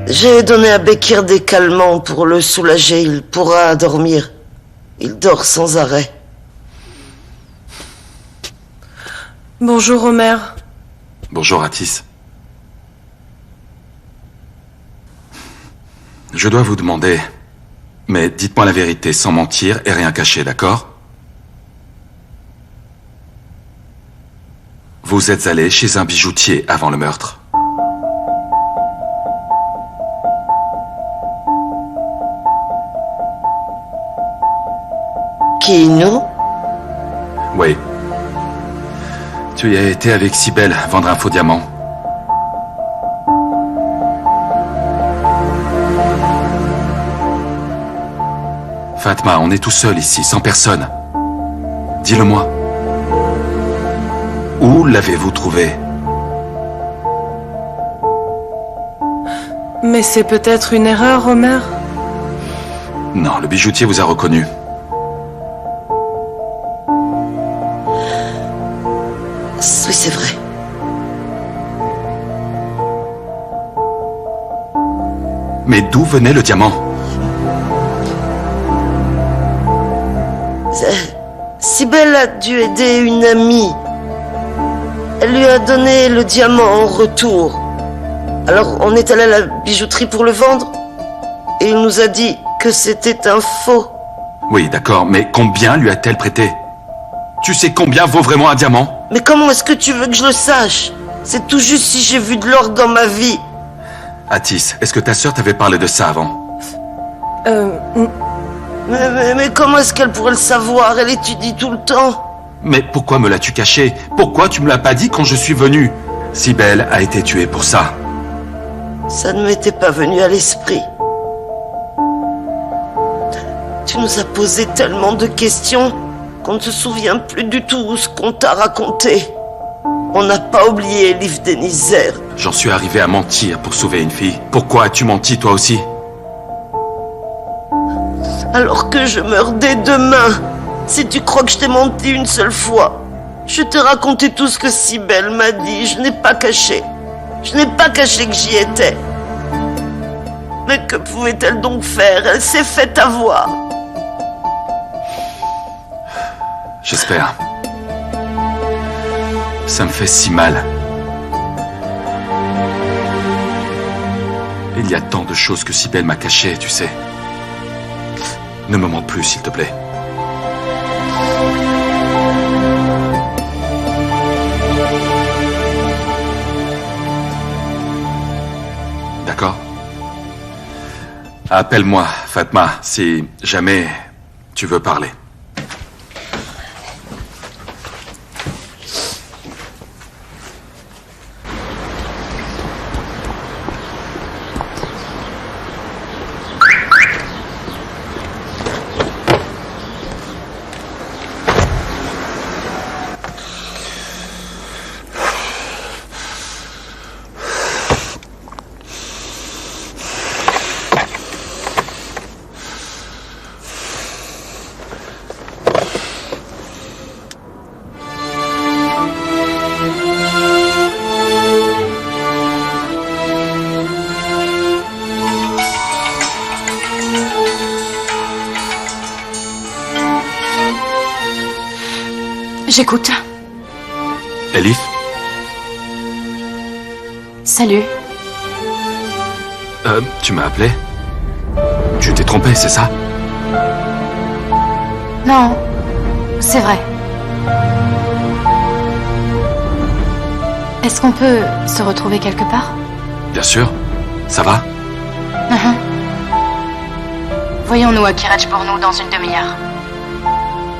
J'ai donné à Bekir des calmants pour le soulager. Il pourra dormir. Il dort sans arrêt. Bonjour Omer. Bonjour Atis. Je dois vous demander, mais dites-moi la vérité sans mentir et rien cacher, d'accord? Vous êtes allé chez un bijoutier avant le meurtre. Qui, nous? Oui. Tu y as été avec Cybèle vendre un faux diamant. Fatma, on est tout seul ici, sans personne. Dis-le-moi. Où l'avez-vous trouvé? Mais c'est peut-être une erreur, Omer? Non, le bijoutier vous a reconnu. Oui, c'est vrai. Mais d'où venait le diamant? Cybèle a dû aider une amie. Elle lui a donné le diamant en retour. Alors on est allé à la bijouterie pour le vendre et il nous a dit que c'était un faux. Oui, d'accord, mais combien lui a-t-elle prêté? Tu sais combien vaut vraiment un diamant? Mais comment est-ce que tu veux que je le sache? C'est tout juste si j'ai vu de l'or dans ma vie. Atis, est-ce que ta sœur t'avait parlé de ça avant? Mais comment est-ce qu'elle pourrait le savoir? Elle étudie tout le temps. Mais pourquoi me l'as-tu caché? Pourquoi tu me l'as pas dit quand je suis venu? Cybèle a été tuée pour ça. Ça ne m'était pas venu à l'esprit. Tu nous as posé tellement de questions qu'on ne se souvient plus du tout ce qu'on t'a raconté. On n'a pas oublié Elif Denizer. J'en suis arrivé à mentir pour sauver une fille. Pourquoi as-tu menti toi aussi? Alors que je meurs dès demain. Si tu crois que je t'ai menti une seule fois, je t'ai raconté tout ce que Cybèle m'a dit. Je n'ai pas caché. Je n'ai pas caché que j'y étais. Mais que pouvait-elle donc faire? Elle s'est fait avoir. J'espère. Ça me fait si mal. Il y a tant de choses que Cybèle m'a cachées, tu sais. Ne me mens plus, s'il te plaît. D'accord? Appelle-moi, Fatma, si jamais tu veux parler. J'écoute. Elif? Salut. Tu m'as appelé? Tu t'es trompé, c'est ça? Non, c'est vrai. Est-ce qu'on peut se retrouver quelque part? Bien sûr. Ça va? Voyons-nous à Kirach pour nous dans une demi-heure.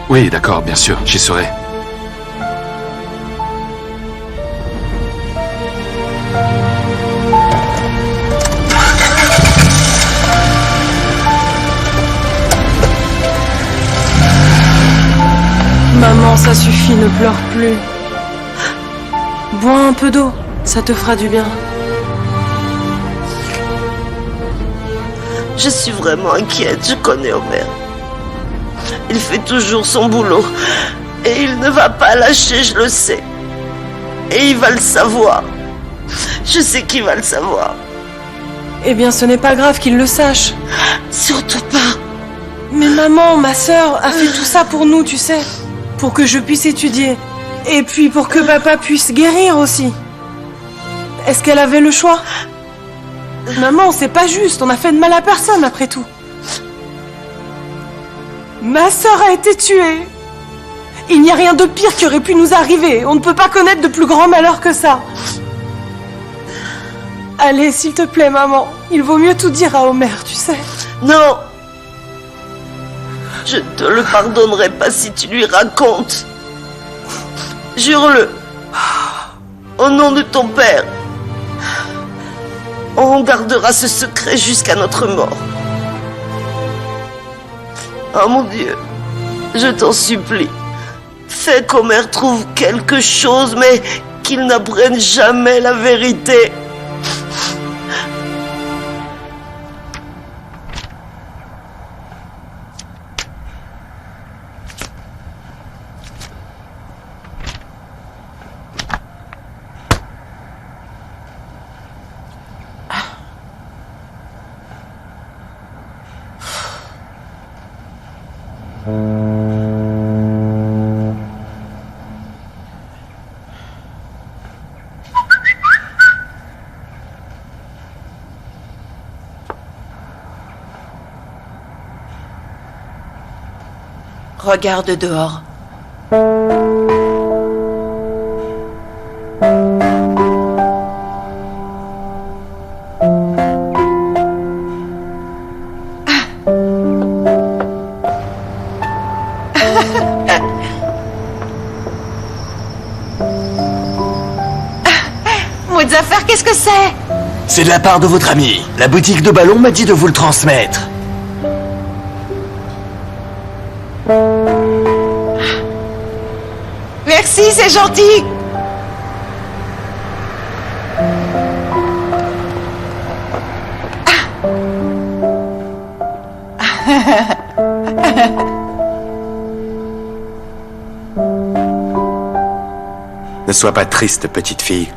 Oui, d'accord, bien sûr, j'y serai. Maman, ça suffit, ne pleure plus. Bois un peu d'eau, ça te fera du bien. Je suis vraiment inquiète, je connais Omer. Il fait toujours son boulot. Et il ne va pas lâcher, je le sais. Et il va le savoir. Je sais qu'il va le savoir. Eh bien, ce n'est pas grave qu'il le sache. Surtout pas. Mais maman, ma sœur, a fait tout ça pour nous, tu sais. Pour que je puisse étudier. Et puis pour que papa puisse guérir aussi. Est-ce qu'elle avait le choix? Maman, c'est pas juste, on a fait de mal à personne après tout. Ma sœur a été tuée. Il n'y a rien de pire qui aurait pu nous arriver. On ne peut pas connaître de plus grand malheur que ça. Allez, s'il te plaît, maman. Il vaut mieux tout dire à Homer, tu sais. Non. Je te le pardonnerai pas si tu lui racontes. Jure-le. Au nom de ton père. On gardera ce secret jusqu'à notre mort. Oh mon Dieu, je t'en supplie. Fais qu'Homer trouve quelque chose, mais qu'il n'apprenne jamais la vérité. Regarde dehors. Maudite affaire, qu'est-ce que c'est? C'est de la part de votre ami. La boutique de ballons m'a dit de vous le transmettre. Merci, c'est gentil. Ne sois pas triste, petite fille.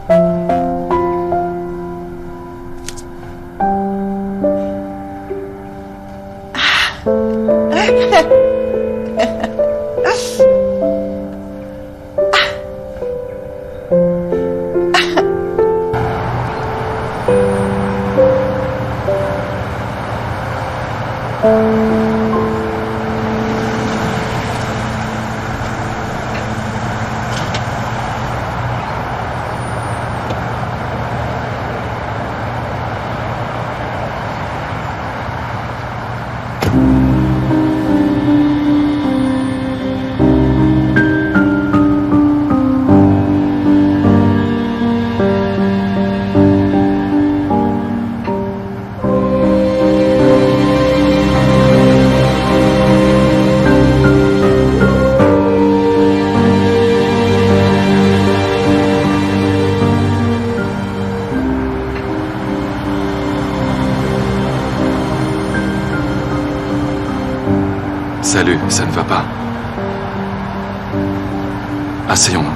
Salut, ça ne va pas. Asseyons-nous.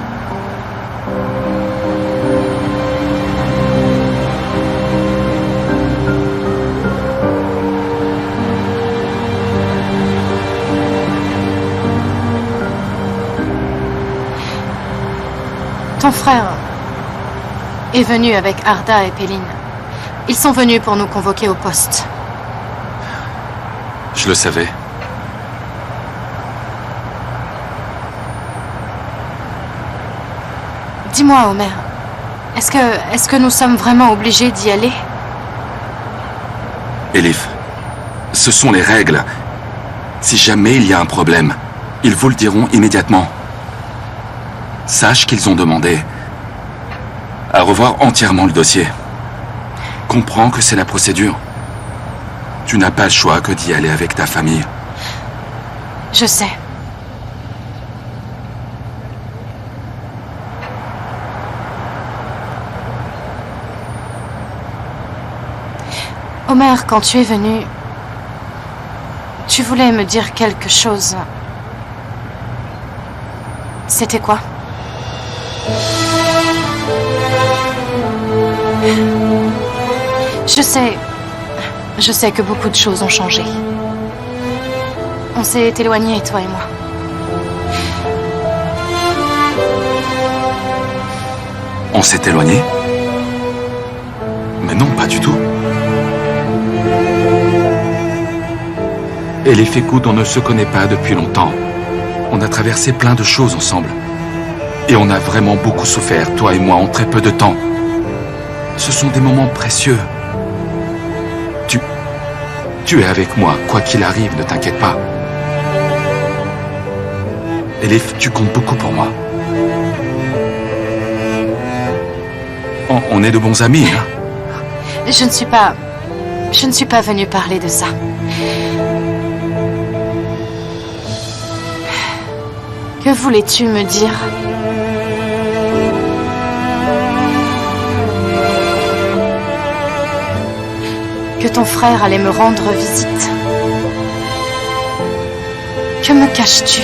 Ton frère est venu avec Arda et Péline. Ils sont venus pour nous convoquer au poste. Je le savais. Dis-moi, Homer, est-ce que nous sommes vraiment obligés d'y aller? Elif, ce sont les règles. Si jamais il y a un problème, ils vous le diront immédiatement. Sache qu'ils ont demandé à revoir entièrement le dossier. Comprends que c'est la procédure. Tu n'as pas le choix que d'y aller avec ta famille. Je sais. Homer, quand tu es venu, tu voulais me dire quelque chose. C'était quoi? Je sais, Je sais que beaucoup de choses ont changé. On s'est éloignés, toi et moi. On s'est éloigné? Mais non, pas du tout. Elif, écoute, on ne se connaît pas depuis longtemps. On a traversé plein de choses ensemble. Et on a vraiment beaucoup souffert, toi et moi, en très peu de temps. Ce sont des moments précieux. Tu es avec moi, quoi qu'il arrive, ne t'inquiète pas. Elif, tu comptes beaucoup pour moi. On est de bons amis, hein? Je ne suis pas venue parler de ça. Que voulais-tu me dire? Que ton frère allait me rendre visite. Que me caches-tu?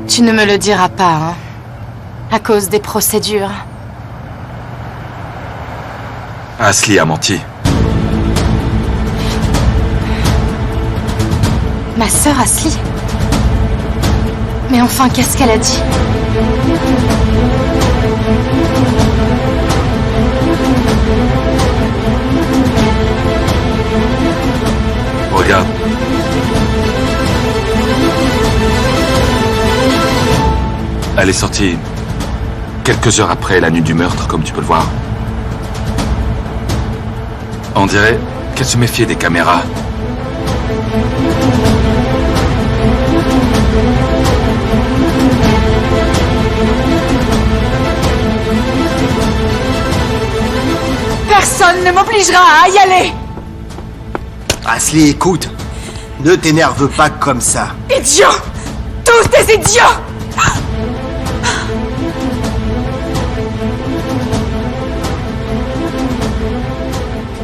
Tu ne me le diras pas, hein? À cause des procédures. Asli a menti. Ma sœur Asli? Mais enfin, qu'est-ce qu'elle a dit? Regarde. Elle est sortie quelques heures après la nuit du meurtre, comme tu peux le voir. On dirait qu'elle se méfiait des caméras. Personne ne m'obligera à y aller. Asli, écoute. Ne t'énerve pas comme ça. Idiots! Tous des idiots!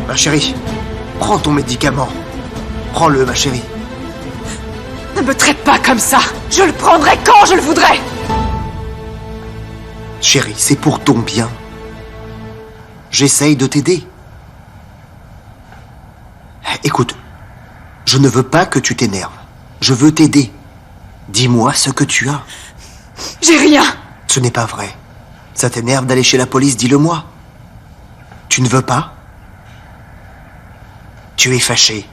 Ma chérie, prends ton médicament. Prends-le, ma chérie. Ne me traite pas comme ça. Je le prendrai quand je le voudrais. Chérie, c'est pour ton bien. J'essaye de t'aider. Écoute, je ne veux pas que tu t'énerves. Je veux t'aider. Dis-moi ce que tu as. J'ai rien. Ce n'est pas vrai. Ça t'énerve d'aller chez la police, dis-le-moi. Tu ne veux pas? Tu es fâché.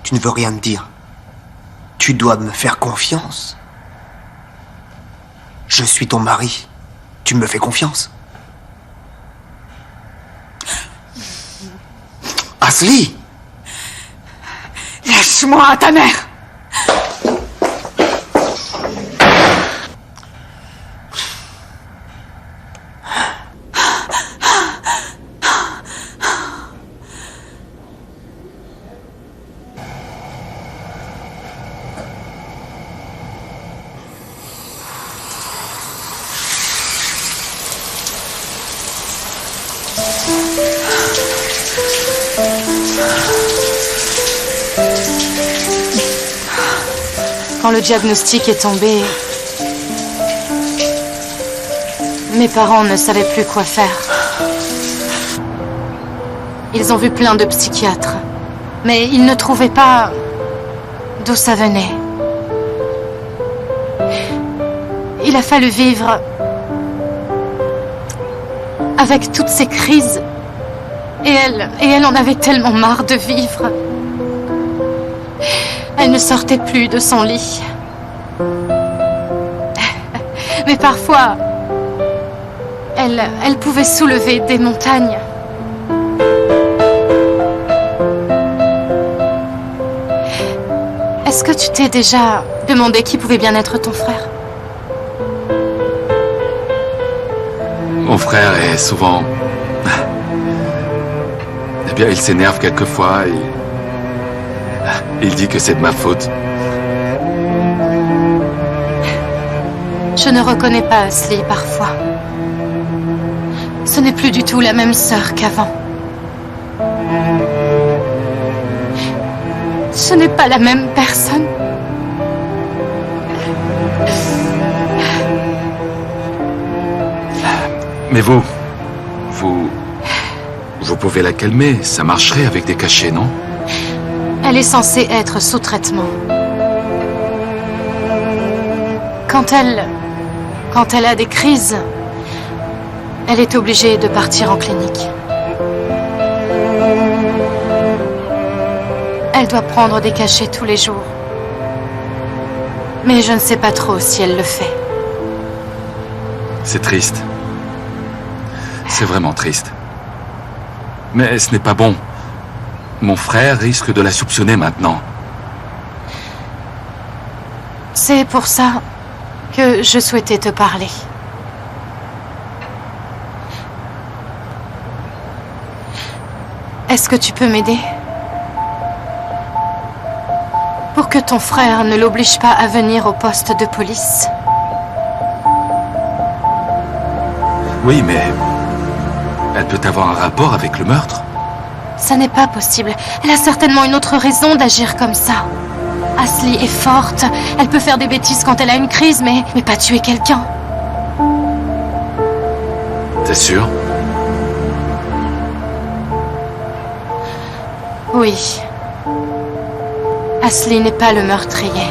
Tu ne veux rien me dire. Tu dois me faire confiance. Je suis ton mari. Tu me fais confiance. Asli! Lâche-moi, ta mère. Quand le diagnostic est tombé, mes parents ne savaient plus quoi faire. Ils ont vu plein de psychiatres, mais ils ne trouvaient pas d'où ça venait. Il a fallu vivre avec toutes ces crises. Et elle en avait tellement marre de vivre. Elle ne sortait plus de son lit. Mais parfois, elle pouvait soulever des montagnes. Est-ce que tu t'es déjà demandé qui pouvait bien être ton frère? Mon frère est souvent... Eh bien, il s'énerve quelquefois et... Il dit que c'est de ma faute. Je ne reconnais pas Asli parfois. Ce n'est plus du tout la même sœur qu'avant. Ce n'est pas la même personne. Mais vous pouvez la calmer, ça marcherait avec des cachets, non? Elle est censée être sous traitement. Quand elle a des crises, elle est obligée de partir en clinique. Elle doit prendre des cachets tous les jours. Mais je ne sais pas trop si elle le fait. C'est triste. C'est vraiment triste. Mais ce n'est pas bon. Mon frère risque de la soupçonner maintenant. C'est pour ça que je souhaitais te parler. Est-ce que tu peux m'aider? Pour que ton frère ne l'oblige pas à venir au poste de police. Oui, mais elle peut avoir un rapport avec le meurtre. Ça n'est pas possible. Elle a certainement une autre raison d'agir comme ça. Ashley est forte. Elle peut faire des bêtises quand elle a une crise, mais pas tuer quelqu'un. T'es sûr? Oui. Ashley n'est pas le meurtrier.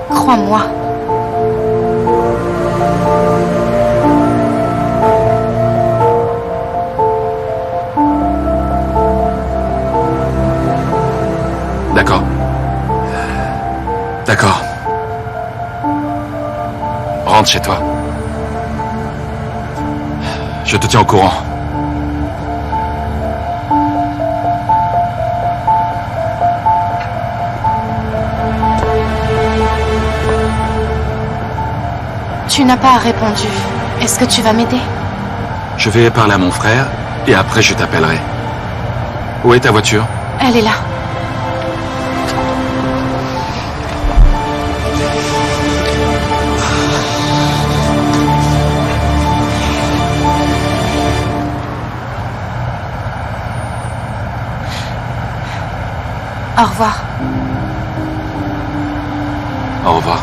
Crois-moi. D'accord. D'accord. Rentre chez toi. Je te tiens au courant. Tu n'as pas répondu. Est-ce que tu vas m'aider? Je vais parler à mon frère et après je t'appellerai. Où est ta voiture? Elle est là. Au revoir. Au revoir.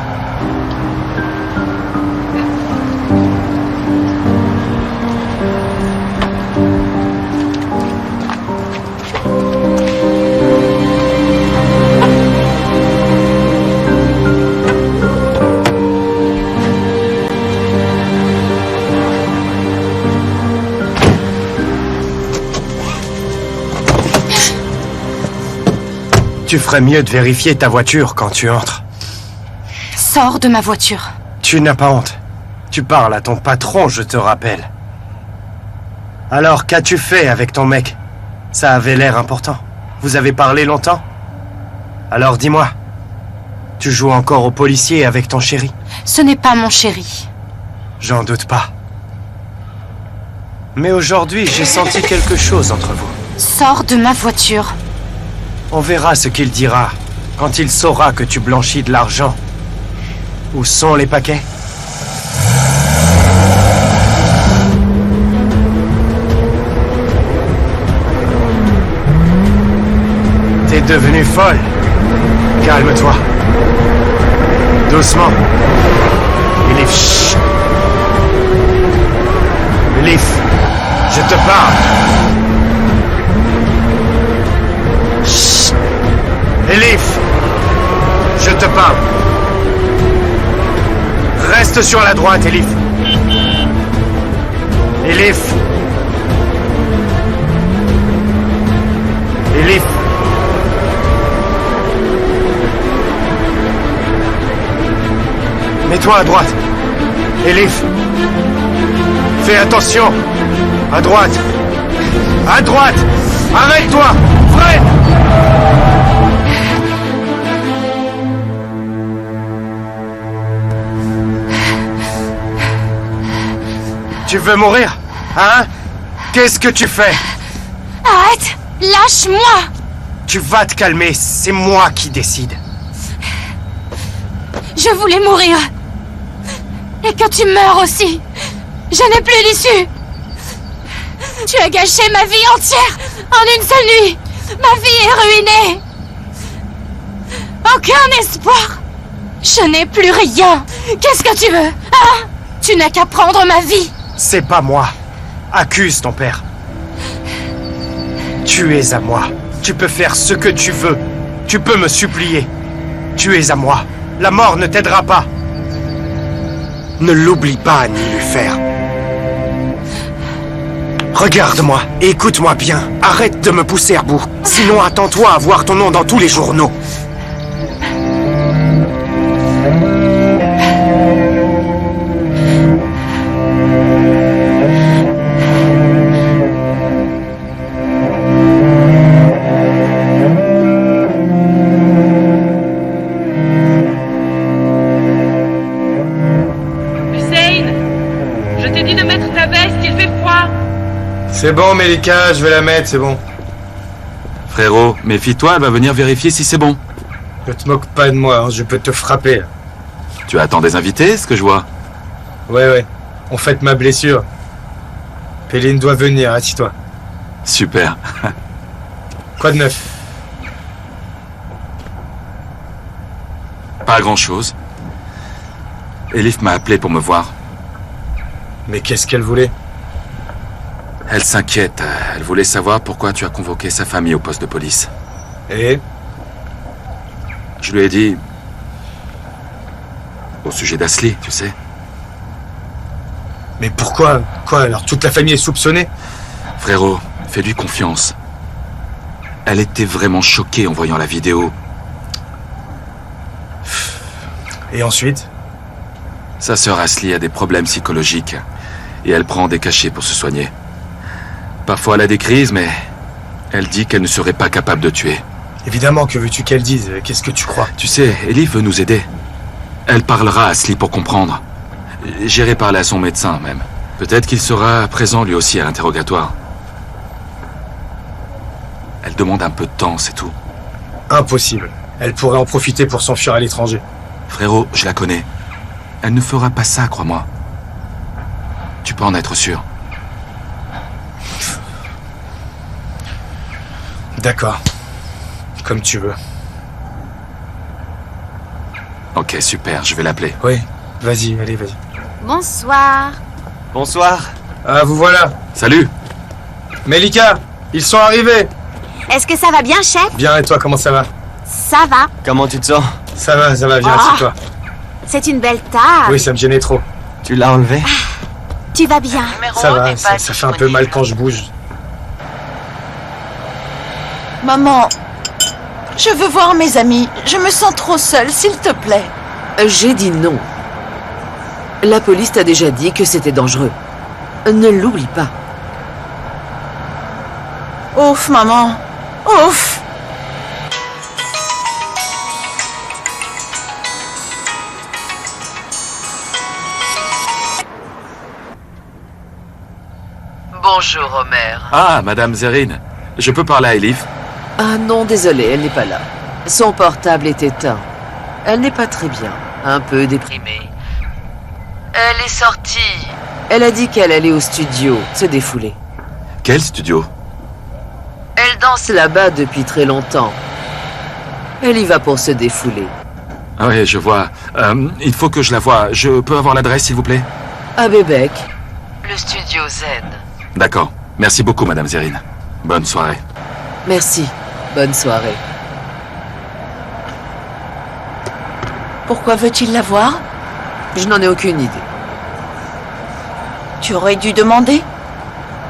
Tu ferais mieux de vérifier ta voiture quand tu entres. Sors de ma voiture. Tu n'as pas honte. Tu parles à ton patron, je te rappelle. Alors, qu'as-tu fait avec ton mec? Ça avait l'air important. Vous avez parlé longtemps? Alors dis-moi, tu joues encore au policier avec ton chéri? Ce n'est pas mon chéri. J'en doute pas. Mais aujourd'hui, j'ai senti quelque chose entre vous. Sors de ma voiture. On verra ce qu'il dira quand il saura que tu blanchis de l'argent. Où sont les paquets? T'es devenue folle. Calme-toi. Doucement. Elif, chut. Elif, je te parle. Chut. Elif, je te parle. Reste sur la droite, Elif. Elif. Elif. Mets-toi à droite. Elif. Fais attention. À droite. À droite. Arrête-toi. Freine. Tu veux mourir? Hein? Qu'est-ce que tu fais? Arrête! Lâche-moi! Tu vas te calmer, c'est moi qui décide. Je voulais mourir. Et que tu meurs aussi. Je n'ai plus d'issue. Tu as gâché ma vie entière en une seule nuit. Ma vie est ruinée. Aucun espoir. Je n'ai plus rien. Qu'est-ce que tu veux? Hein? Tu n'as qu'à prendre ma vie. C'est pas moi. Accuse ton père. Tu es à moi. Tu peux faire ce que tu veux. Tu peux me supplier. Tu es à moi. La mort ne t'aidera pas. Ne l'oublie pas, Nilufer. Regarde-moi et écoute-moi bien. Arrête de me pousser à bout. Sinon, attends-toi à voir ton nom dans tous les journaux. C'est bon, Melika, je vais la mettre, c'est bon. Frérot, méfie-toi, elle va venir vérifier si c'est bon. Ne te moque pas de moi, hein, je peux te frapper. Tu attends des invités, ce que je vois? Ouais, on fête ma blessure. Péline doit venir, assis-toi. Super. Quoi de neuf? Pas grand-chose. Elif m'a appelé pour me voir. Mais qu'est-ce qu'elle voulait? Elle s'inquiète. Elle voulait savoir pourquoi tu as convoqué sa famille au poste de police. Et? Je lui ai dit... Au sujet d'Asli, tu sais. Mais pourquoi? Quoi, alors toute la famille est soupçonnée? Frérot, fais-lui confiance. Elle était vraiment choquée en voyant la vidéo. Et ensuite? Sa sœur Asli a des problèmes psychologiques. Et elle prend des cachets pour se soigner. Parfois elle a des crises, mais elle dit qu'elle ne serait pas capable de tuer. Évidemment, que veux-tu qu'elle dise? Qu'est-ce que tu crois? Tu sais, Elif veut nous aider. Elle parlera à Asli pour comprendre. J'irai parler à son médecin, même. Peut-être qu'il sera présent lui aussi à l'interrogatoire. Elle demande un peu de temps, c'est tout. Impossible. Elle pourrait en profiter pour s'enfuir à l'étranger. Frérot, je la connais. Elle ne fera pas ça, crois-moi. Tu peux en être sûr. D'accord. Comme tu veux. Ok, super, je vais l'appeler. Oui, vas-y, allez, vas-y. Bonsoir. Bonsoir. Ah, vous voilà. Salut! Melika, ils sont arrivés. Est-ce que ça va bien, chef? Bien, et toi, comment ça va? Ça va. Comment tu te sens? Ça va, viens, Ah. assieds-toi. C'est une belle table. Oui, ça me gênait trop. Tu l'as enlevé? Tu vas bien. Ça va, ça fait un peu mal quand je bouge. Maman, je veux voir mes amis. Je me sens trop seule, s'il te plaît. J'ai dit non. La police t'a déjà dit que c'était dangereux. Ne l'oublie pas. Ouf, maman. Ouf. Bonjour, Homer. Ah, Madame Zerine. Je peux parler à Elif? Ah non, désolé, elle n'est pas là. Son portable est éteint. Elle n'est pas très bien. Un peu déprimée. Elle est sortie. Elle a dit qu'elle allait au studio se défouler. Quel studio? Elle danse. Là-bas depuis très longtemps. Elle y va pour se défouler. Ah oui, je vois. Il faut que je la voie. Je peux avoir l'adresse, s'il vous plaît? À Bébek. Le studio Zen. D'accord. Merci beaucoup, Madame Zerine. Bonne soirée. Merci. Bonne soirée. Pourquoi veut-il la voir? Je n'en ai aucune idée. Tu aurais dû demander.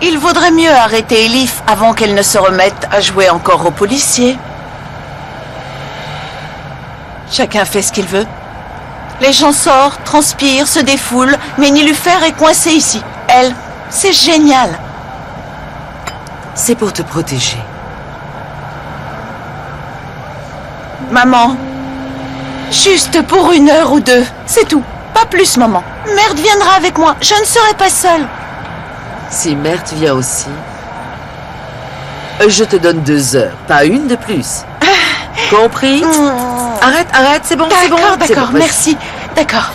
Il vaudrait mieux arrêter Elif avant qu'elle ne se remette à jouer encore aux policiers. Chacun fait ce qu'il veut. Les gens sortent, transpirent, se défoulent, mais Nilufer est coincée ici. Elle, c'est génial. C'est pour te protéger. Maman, juste pour 1 heure ou 2, c'est tout. Pas plus, maman. Merde viendra avec moi, je ne serai pas seule. Si Mert vient aussi, je te donne 2 heures, pas une de plus. Compris? Arrête, c'est bon, c'est bon. D'accord, c'est bon, vas-y. merci. D'accord.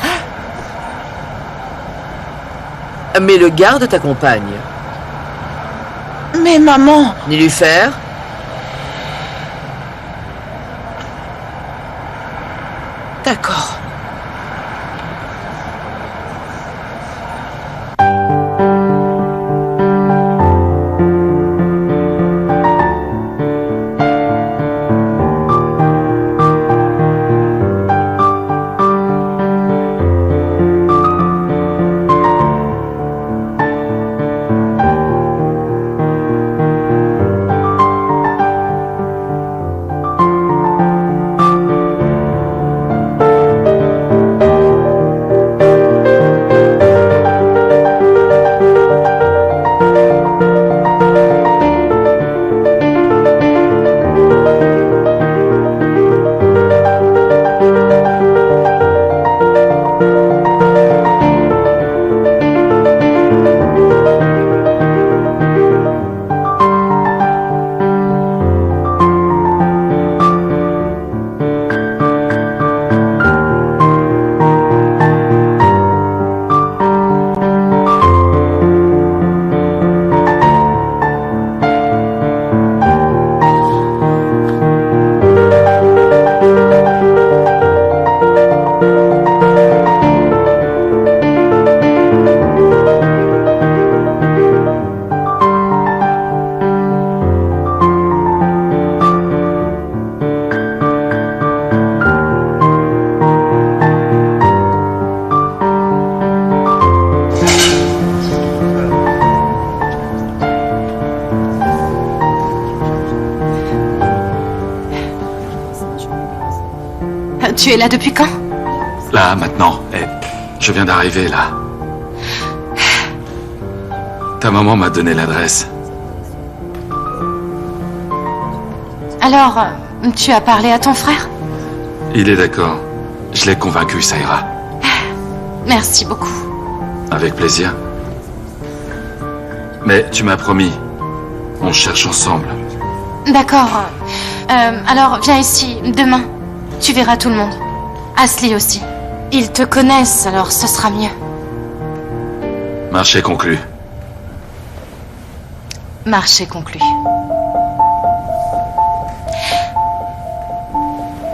Mais le garde t'accompagne. Mais maman... Nilufer? D'accord. Tu es là depuis quand? Là, maintenant. Et je viens d'arriver, là. Ta maman m'a donné l'adresse. Alors, tu as parlé à ton frère? Il est d'accord. Je l'ai convaincu, ça ira. Merci beaucoup. Avec plaisir. Mais tu m'as promis. On cherche ensemble. D'accord. Alors, viens ici, demain. Tu verras tout le monde. Ashley aussi. Ils te connaissent, alors ce sera mieux. Marché conclu. Marché conclu.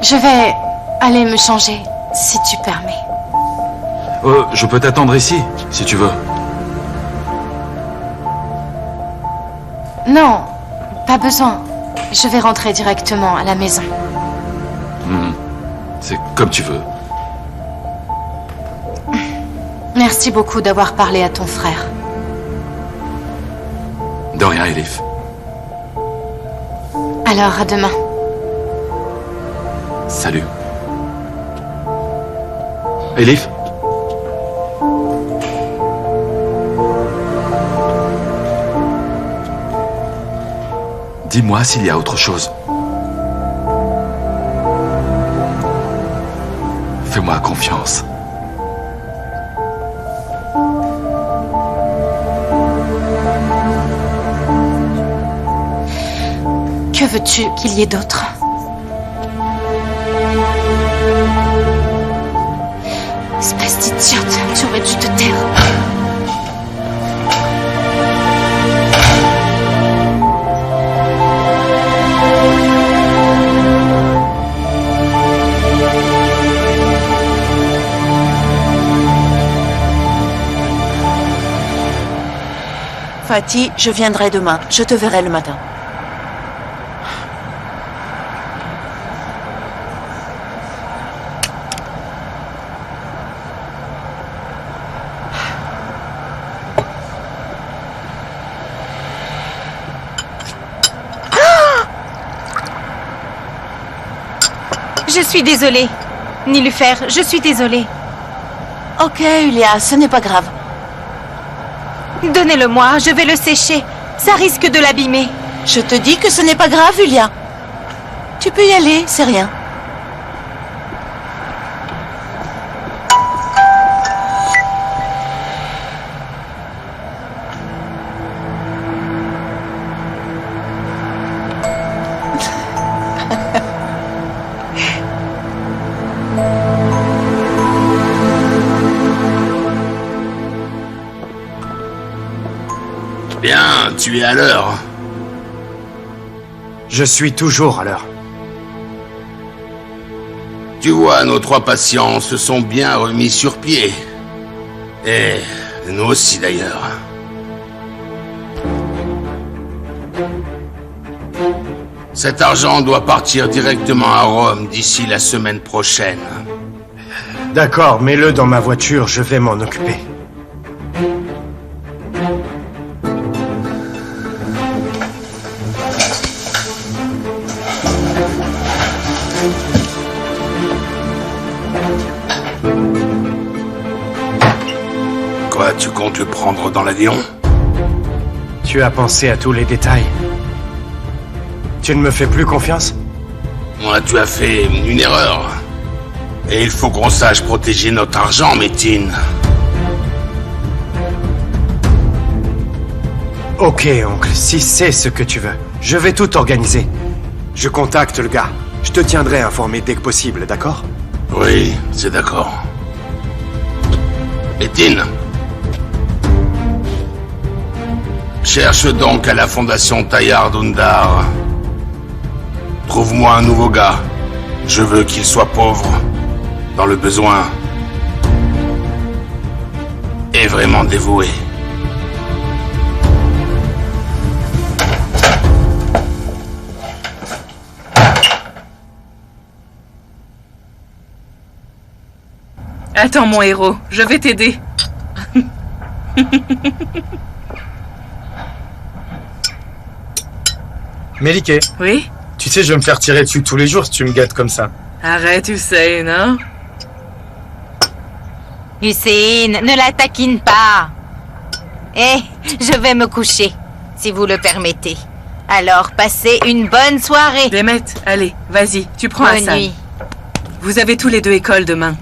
Je vais aller me changer, si tu permets. Je peux t'attendre ici, si tu veux. Non, pas besoin. Je vais rentrer directement à la maison. C'est comme tu veux. Merci beaucoup d'avoir parlé à ton frère. De rien, Elif. Alors, à demain. Salut. Elif? Dis-moi s'il y a autre chose. Fais-moi confiance. Que veux-tu qu'il y ait d'autre? Espèce d'idiote, tu aurais dû te taire. Fatih, je viendrai demain. Je te verrai le matin. Je suis désolée. Nilufer, je suis désolée. Ok, Ulia, ce n'est pas grave. Donnez-le-moi, je vais le sécher. Ça risque de l'abîmer. Je te dis que ce n'est pas grave, Ulia. Tu peux y aller, c'est rien. Bien, tu es à l'heure. Je suis toujours à l'heure. Tu vois, nos 3 patients se sont bien remis sur pied. Et nous aussi d'ailleurs. Cet argent doit partir directement à Rome d'ici la semaine prochaine. D'accord, mets-le dans ma voiture, je vais m'en occuper. Quoi, tu comptes le prendre dans l'avion? Tu as pensé à tous les détails. Tu ne me fais plus confiance? Moi, tu as fait une erreur. Et il faut qu'on sache protéger notre argent, Metin. Ok, oncle, si c'est ce que tu veux. Je vais tout organiser. Je contacte le gars. Je te tiendrai informé dès que possible, d'accord? Oui, c'est d'accord. Metin. Cherche donc à la fondation Tayyar Dundar. Trouve-moi un nouveau gars. Je veux qu'il soit pauvre, dans le besoin, et vraiment dévoué. Attends, mon héros, je vais t'aider. Melike. Oui? Tu sais, je vais me faire tirer dessus tous les jours si tu me gâtes comme ça. Arrête, Hussein, hein? Hussein, ne la taquine pas. Je vais me coucher, si vous le permettez. Alors, passez une bonne soirée. Demet, allez, vas-y, tu prends Bonne Hassan. nuit. Vous avez tous les deux école demain.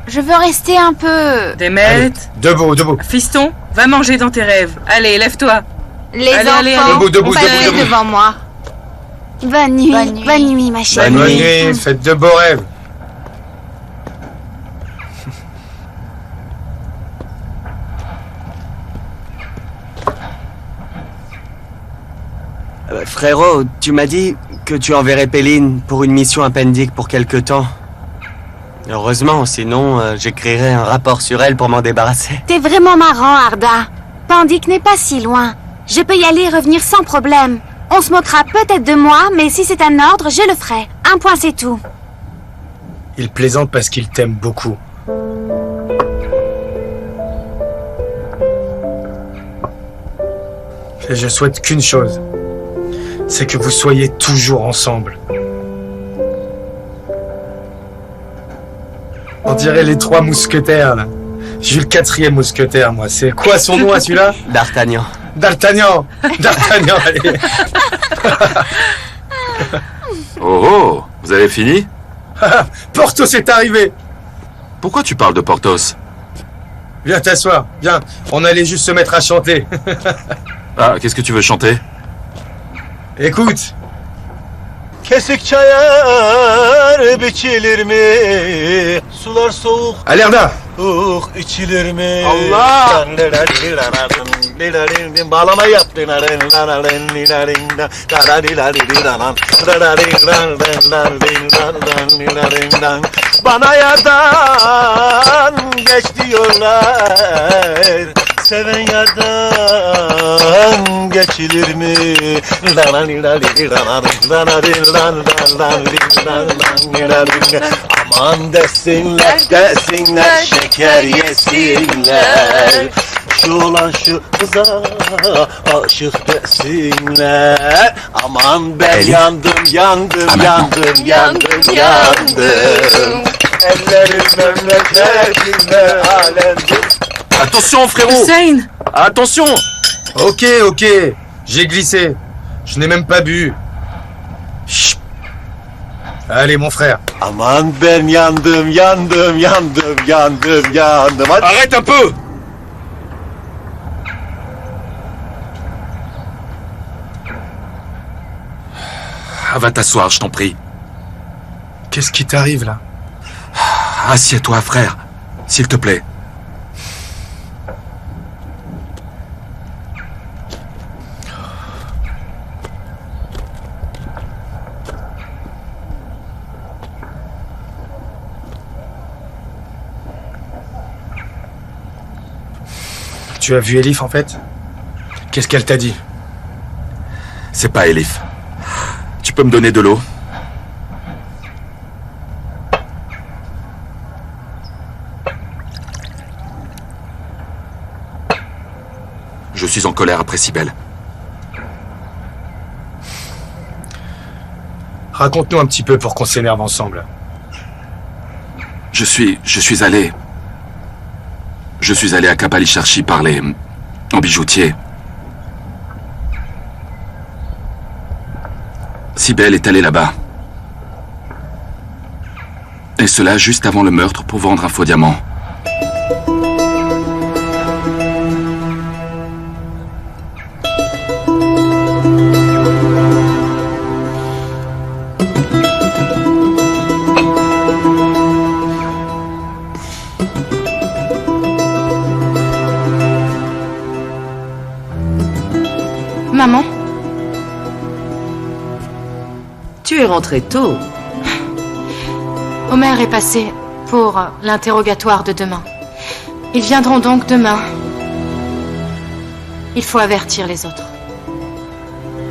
Je veux rester un peu... Demet, Allez, debout. fiston, va manger dans tes rêves. Allez, lève-toi. Les Allez, enfants, allez, debout, passez debout. devant moi. Bonne nuit, bonne nuit, ma chérie. Bonne nuit, faites de beaux rêves. Frérot, tu m'as dit que tu enverrais Péline pour une mission appendique pour quelque temps. Heureusement, sinon j'écrirais un rapport sur elle pour m'en débarrasser. T'es vraiment marrant, Arda. Pandik n'est pas si loin. Je peux y aller et revenir sans problème. On se moquera peut-être de moi, mais si c'est un ordre, je le ferai. Un point, c'est tout. Il plaisante parce qu'il t'aime beaucoup. Et je souhaite qu'une chose. C'est que vous soyez toujours ensemble. On dirait les 3 mousquetaires, là. J'ai eu le 4e mousquetaire, moi. C'est quoi son nom, à celui-là? D'Artagnan. D'Artagnan, allez. Oh, vous avez fini? Porthos est arrivé. Pourquoi tu parles de Porthos? Viens t'asseoir, viens. On allait juste se mettre à chanter. Ah, qu'est-ce que tu veux chanter? Écoute. Kesik çayar biçilir mi? Sular soğuk. Allez, Arda. İçilir mi? Allah! Bağlama yap. Bana yardan geç diyorlar. Seven yardan geçilir mi? Aman desinler, şeker yesinler. Şu olan şu kıza aşık desinler. Aman ben yandım. Ellerim memleketimde alemdir. Attention, frérot! Hussein! Attention! Ok. J'ai glissé. Je n'ai même pas bu. Chut. Allez, mon frère. Aman ben yandım. Hadi. Arrête un peu! Ah, va t'asseoir, je t'en prie. Qu'est-ce qui t'arrive, là? Assieds-toi, frère. S'il te plaît. Tu as vu Elif, en fait? Qu'est-ce qu'elle t'a dit? C'est pas Elif. Tu peux me donner de l'eau? Je suis en colère après Cybèle. Raconte-nous un petit peu pour qu'on s'énerve ensemble. Je suis allé à Kapalicharchi parler en bijoutier. Cybèle est allée là-bas. Et cela juste avant le meurtre pour vendre un faux diamant. Maman? Tu es rentrée tôt. Omer est passé pour l'interrogatoire de demain. Ils viendront donc demain. Il faut avertir les autres.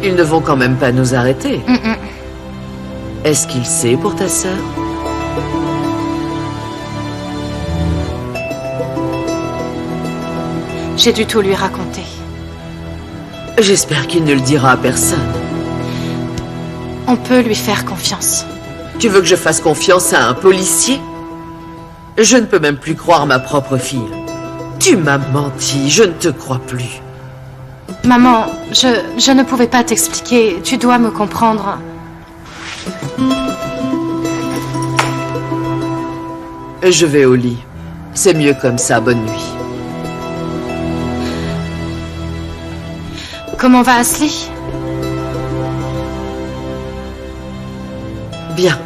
Ils ne vont quand même pas nous arrêter. Mm-mm. Est-ce qu'il sait pour ta sœur? J'ai dû tout lui raconter. J'espère qu'il ne le dira à personne. On peut lui faire confiance. Tu veux que je fasse confiance à un policier? Je ne peux même plus croire ma propre fille. Tu m'as menti, je ne te crois plus. Maman, je ne pouvais pas t'expliquer. Tu dois me comprendre. Je vais au lit. C'est mieux comme ça, bonne nuit. Comment va Ashley? Bien.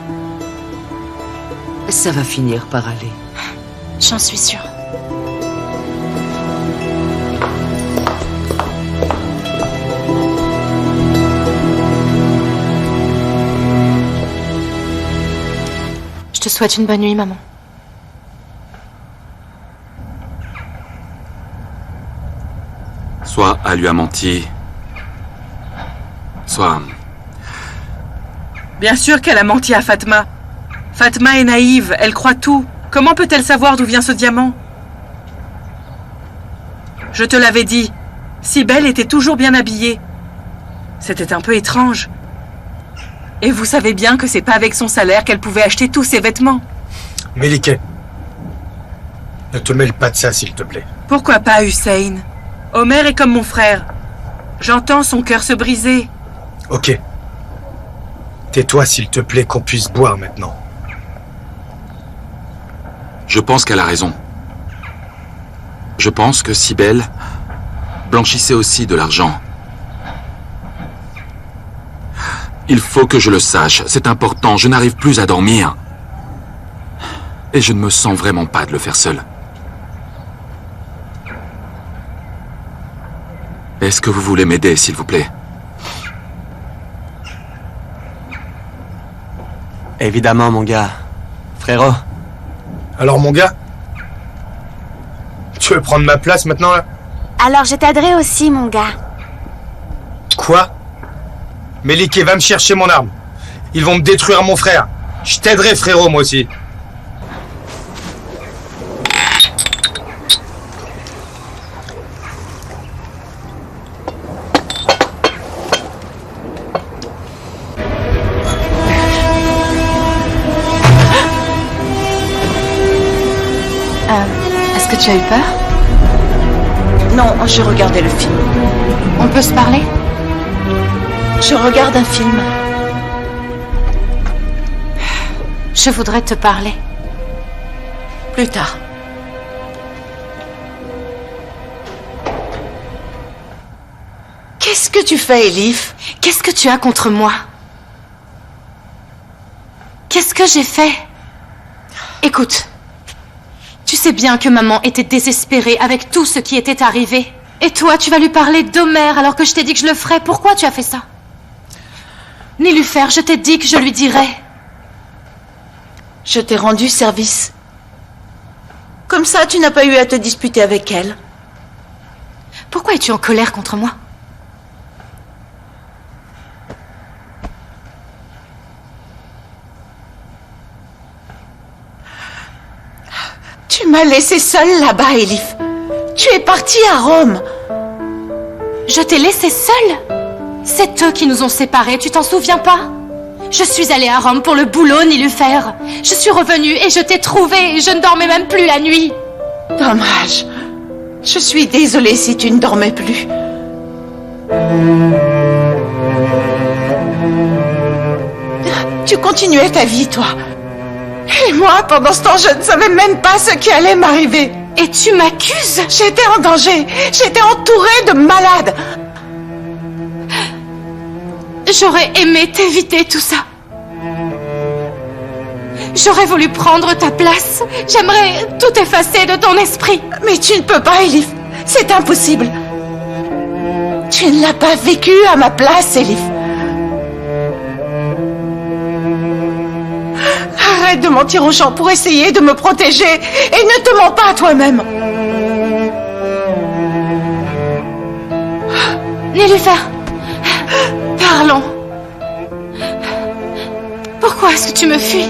Ça va finir par aller. J'en suis sûre. Je te souhaite une bonne nuit, maman. Soit elle lui a menti, soit... Bien sûr qu'elle a menti à Fatma. Fatma est naïve, elle croit tout. Comment peut-elle savoir d'où vient ce diamant? Je te l'avais dit, Cybèle était toujours bien habillée. C'était un peu étrange. Et vous savez bien que c'est pas avec son salaire qu'elle pouvait acheter tous ses vêtements. Melike, ne te mêle pas de ça, s'il te plaît. Pourquoi pas, Hussein? Omer est comme mon frère. J'entends son cœur se briser. Ok. Tais-toi, s'il te plaît, qu'on puisse boire maintenant. Je pense qu'elle a raison. Je pense que Cybèle blanchissait aussi de l'argent. Il faut que je le sache, c'est important, je n'arrive plus à dormir. Et je ne me sens vraiment pas de le faire seul. Est-ce que vous voulez m'aider, s'il vous plaît? Évidemment, mon gars. Frérot. Alors, mon gars, tu veux prendre ma place maintenant, là? Alors je t'aiderai aussi, mon gars. Quoi? Melike, va me chercher mon arme. Ils vont me détruire mon frère. Je t'aiderai, frérot, moi aussi. Est-ce que tu as eu peur? Non, je regardais le film. On peut se parler? Je regarde un film. Je voudrais te parler. Plus tard. Qu'est-ce que tu fais, Elif? Qu'est-ce que tu as contre moi? Qu'est-ce que j'ai fait? Écoute, tu sais bien que maman était désespérée avec tout ce qui était arrivé. Et toi, tu vas lui parler d'Omer alors que je t'ai dit que je le ferais. Pourquoi tu as fait ça? Nilufer, je t'ai dit que je lui dirais. Je t'ai rendu service. Comme ça, tu n'as pas eu à te disputer avec elle. Pourquoi es-tu en colère contre moi? Tu m'as laissé seule là-bas, Elif. Tu es partie à Rome. Je t'ai laissée seule? C'est eux qui nous ont séparés, tu t'en souviens pas? Je suis allée à Rome pour le boulot, Nilufer. Je suis revenue et je t'ai trouvée et je ne dormais même plus la nuit. Dommage. Je suis désolée si tu ne dormais plus. Tu continuais ta vie, toi. Et moi, pendant ce temps, je ne savais même pas ce qui allait m'arriver. Et tu m'accuses? J'étais en danger. J'étais entourée de malades. J'aurais aimé t'éviter tout ça. J'aurais voulu prendre ta place. J'aimerais tout effacer de ton esprit. Mais tu ne peux pas, Elif. C'est impossible. Tu ne l'as pas vécu à ma place, Elif. Arrête de mentir aux gens pour essayer de me protéger et ne te mens pas à toi-même. Nilufer, parlons. Pourquoi est-ce que tu me fuis?